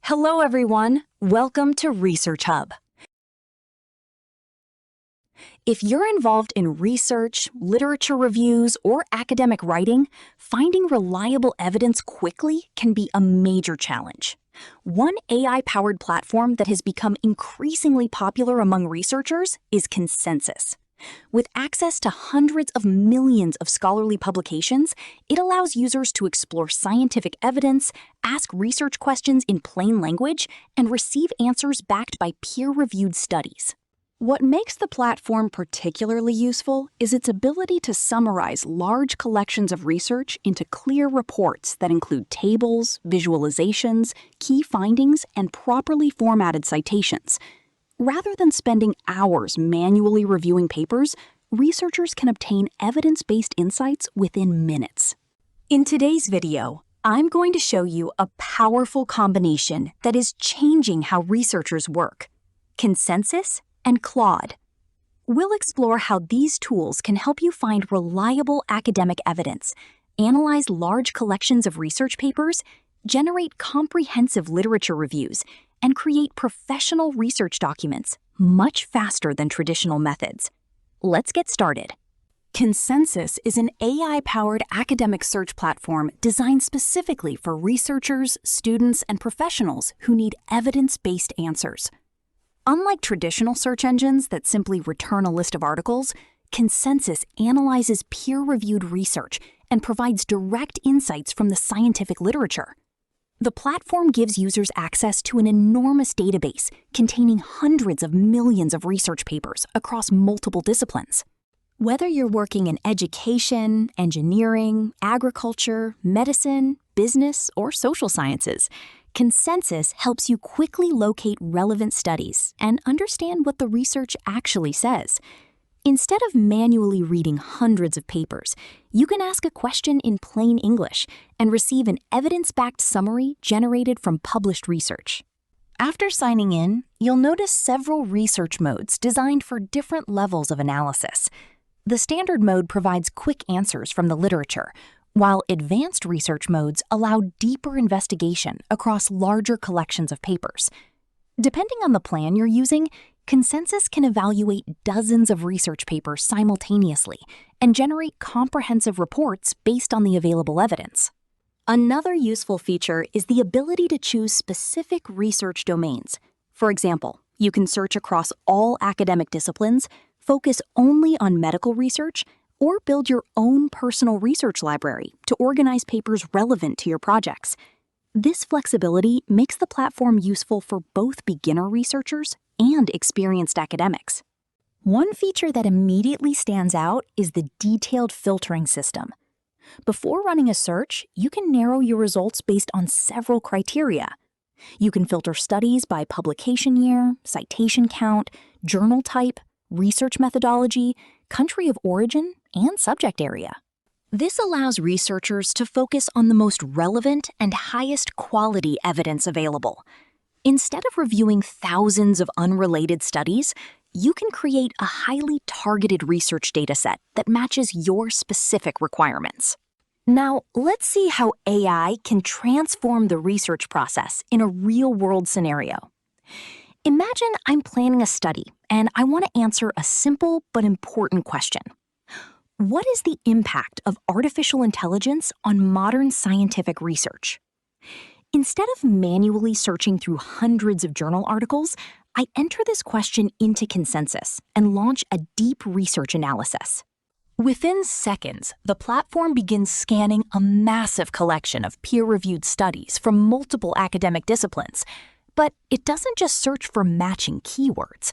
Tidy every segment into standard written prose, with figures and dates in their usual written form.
Hello, everyone. Welcome to Research Hub. If you're involved in research, literature reviews, or academic writing, finding reliable evidence quickly can be a major challenge. One AI-powered platform that has become increasingly popular among researchers is Consensus. With access to hundreds of millions of scholarly publications, it allows users to explore scientific evidence, ask research questions in plain language, and receive answers backed by peer-reviewed studies. What makes the platform particularly useful is its ability to summarize large collections of research into clear reports that include tables, visualizations, key findings, and properly formatted citations. Rather than spending hours manually reviewing papers, researchers can obtain evidence-based insights within minutes. In today's video, I'm going to show you a powerful combination that is changing how researchers work: Consensus and Claude. We'll explore how these tools can help you find reliable academic evidence, analyze large collections of research papers, generate comprehensive literature reviews, and create professional research documents much faster than traditional methods. Let's get started. Consensus is an AI-powered academic search platform designed specifically for researchers, students, and professionals who need evidence-based answers. Unlike traditional search engines that simply return a list of articles, Consensus analyzes peer-reviewed research and provides direct insights from the scientific literature. The platform gives users access to an enormous database containing hundreds of millions of research papers across multiple disciplines. Whether you're working in education, engineering, agriculture, medicine, business, or social sciences, Consensus helps you quickly locate relevant studies and understand what the research actually says. Instead of manually reading hundreds of papers, you can ask a question in plain English and receive an evidence-backed summary generated from published research. After signing in, you'll notice several research modes designed for different levels of analysis. The standard mode provides quick answers from the literature, while advanced research modes allow deeper investigation across larger collections of papers. Depending on the plan you're using, Consensus can evaluate dozens of research papers simultaneously and generate comprehensive reports based on the available evidence. Another useful feature is the ability to choose specific research domains. For example, you can search across all academic disciplines, focus only on medical research, or build your own personal research library to organize papers relevant to your projects. This flexibility makes the platform useful for both beginner researchers and experienced academics. One feature that immediately stands out is the detailed filtering system. Before running a search, you can narrow your results based on several criteria. You can filter studies by publication year, citation count, journal type, research methodology, country of origin, and subject area. This allows researchers to focus on the most relevant and highest quality evidence available. Instead of reviewing thousands of unrelated studies, you can create a highly targeted research dataset that matches your specific requirements. Now, let's see how AI can transform the research process in a real-world scenario. Imagine I'm planning a study and I want to answer a simple but important question. What is the impact of artificial intelligence on modern scientific research? Instead of manually searching through hundreds of journal articles, I enter this question into Consensus and launch a deep research analysis. Within seconds, the platform begins scanning a massive collection of peer-reviewed studies from multiple academic disciplines. But it doesn't just search for matching keywords.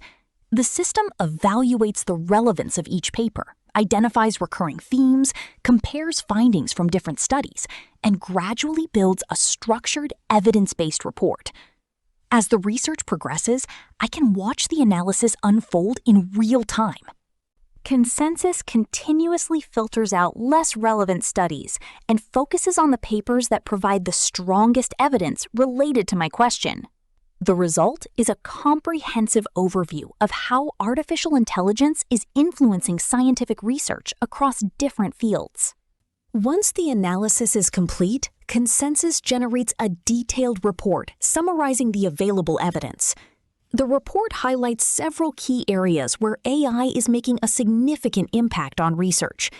The system evaluates the relevance of each paper, identifies recurring themes, compares findings from different studies, and gradually builds a structured, evidence-based report. As the research progresses, I can watch the analysis unfold in real time. Consensus continuously filters out less relevant studies and focuses on the papers that provide the strongest evidence related to my question. The result is a comprehensive overview of how artificial intelligence is influencing scientific research across different fields. Once the analysis is complete, Consensus generates a detailed report summarizing the available evidence. The report highlights several key areas where AI is making a significant impact on research.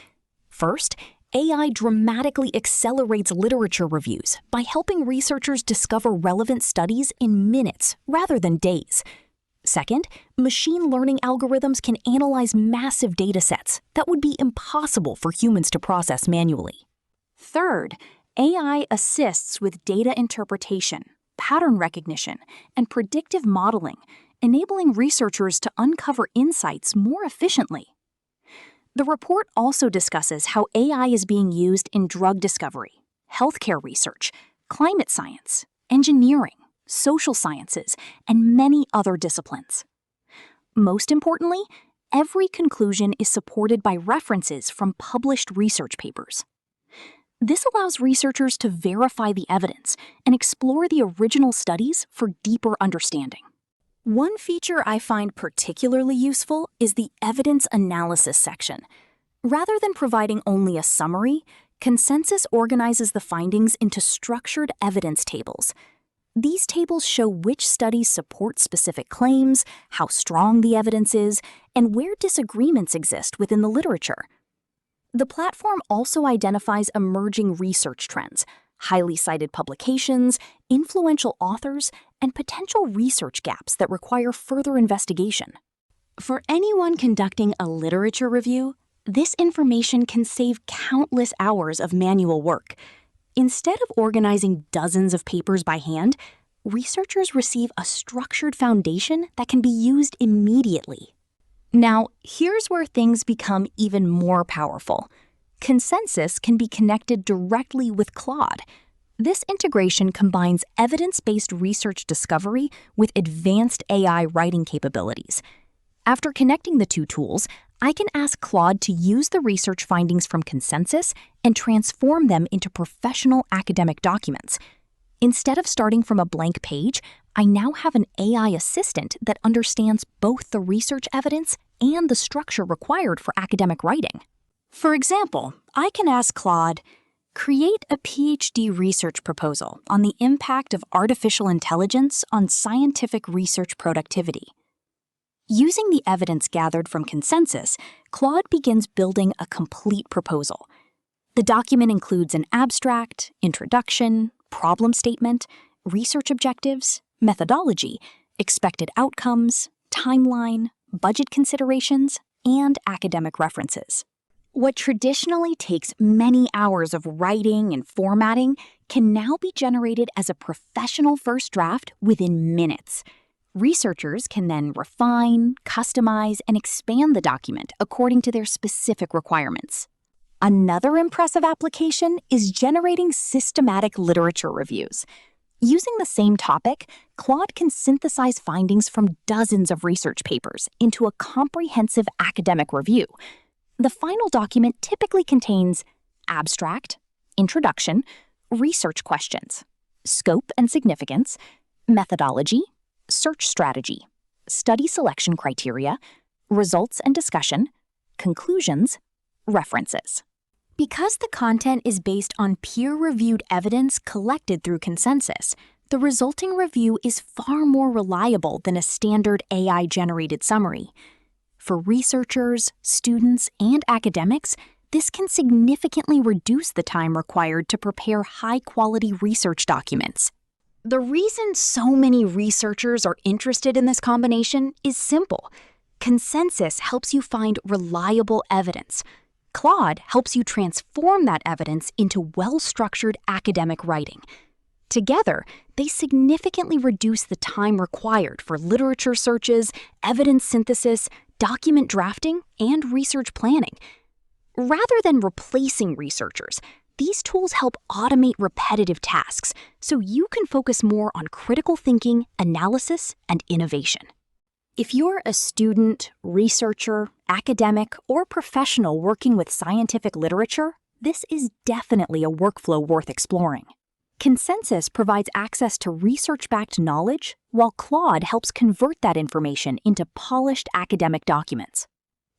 First, AI dramatically accelerates literature reviews by helping researchers discover relevant studies in minutes rather than days. Second, machine learning algorithms can analyze massive datasets that would be impossible for humans to process manually. Third, AI assists with data interpretation, pattern recognition, and predictive modeling, enabling researchers to uncover insights more efficiently. The report also discusses how AI is being used in drug discovery, healthcare research, climate science, engineering, social sciences, and many other disciplines. Most importantly, every conclusion is supported by references from published research papers. This allows researchers to verify the evidence and explore the original studies for deeper understanding. One feature I find particularly useful is the evidence analysis section. Rather than providing only a summary, Consensus organizes the findings into structured evidence tables. These tables show which studies support specific claims, how strong the evidence is, and where disagreements exist within the literature. The platform also identifies emerging research trends, highly cited publications, influential authors, and potential research gaps that require further investigation. For anyone conducting a literature review, this information can save countless hours of manual work. Instead of organizing dozens of papers by hand, researchers receive a structured foundation that can be used immediately. Now, here's where things become even more powerful. Consensus can be connected directly with Claude. This integration combines evidence-based research discovery with advanced AI writing capabilities. After connecting the two tools, I can ask Claude to use the research findings from Consensus and transform them into professional academic documents. Instead of starting from a blank page, I now have an AI assistant that understands both the research evidence and the structure required for academic writing. For example, I can ask Claude, create a PhD research proposal on the impact of artificial intelligence on scientific research productivity. Using the evidence gathered from Consensus, Claude begins building a complete proposal. The document includes an abstract, introduction, problem statement, research objectives, methodology, expected outcomes, timeline, budget considerations, and academic references. What traditionally takes many hours of writing and formatting can now be generated as a professional first draft within minutes. Researchers can then refine, customize, and expand the document according to their specific requirements. Another impressive application is generating systematic literature reviews. Using the same topic, Claude can synthesize findings from dozens of research papers into a comprehensive academic review. The final document typically contains abstract, introduction, research questions, scope and significance, methodology, search strategy, study selection criteria, results and discussion, conclusions, references. Because the content is based on peer-reviewed evidence collected through Consensus, the resulting review is far more reliable than a standard AI-generated summary. For researchers, students, and academics, this can significantly reduce the time required to prepare high-quality research documents. The reason so many researchers are interested in this combination is simple. Consensus helps you find reliable evidence. Claude helps you transform that evidence into well-structured academic writing. Together, they significantly reduce the time required for literature searches, evidence synthesis, document drafting, and research planning. Rather than replacing researchers, these tools help automate repetitive tasks so you can focus more on critical thinking, analysis, and innovation. If you're a student, researcher, academic, or professional working with scientific literature, this is definitely a workflow worth exploring. Consensus provides access to research-backed knowledge, while Claude helps convert that information into polished academic documents.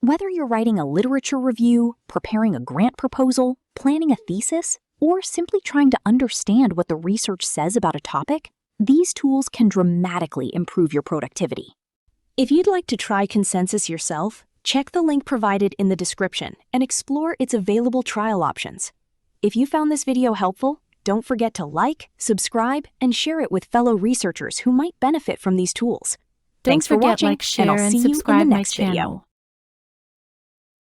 Whether you're writing a literature review, preparing a grant proposal, planning a thesis, or simply trying to understand what the research says about a topic, these tools can dramatically improve your productivity. If you'd like to try Consensus yourself, check the link provided in the description and explore its available trial options. If you found this video helpful, don't forget to like, subscribe, and share it with fellow researchers who might benefit from these tools. Don't Thanks for forget watching, like, share, and I'll and see you in subscribe the my next video. channel.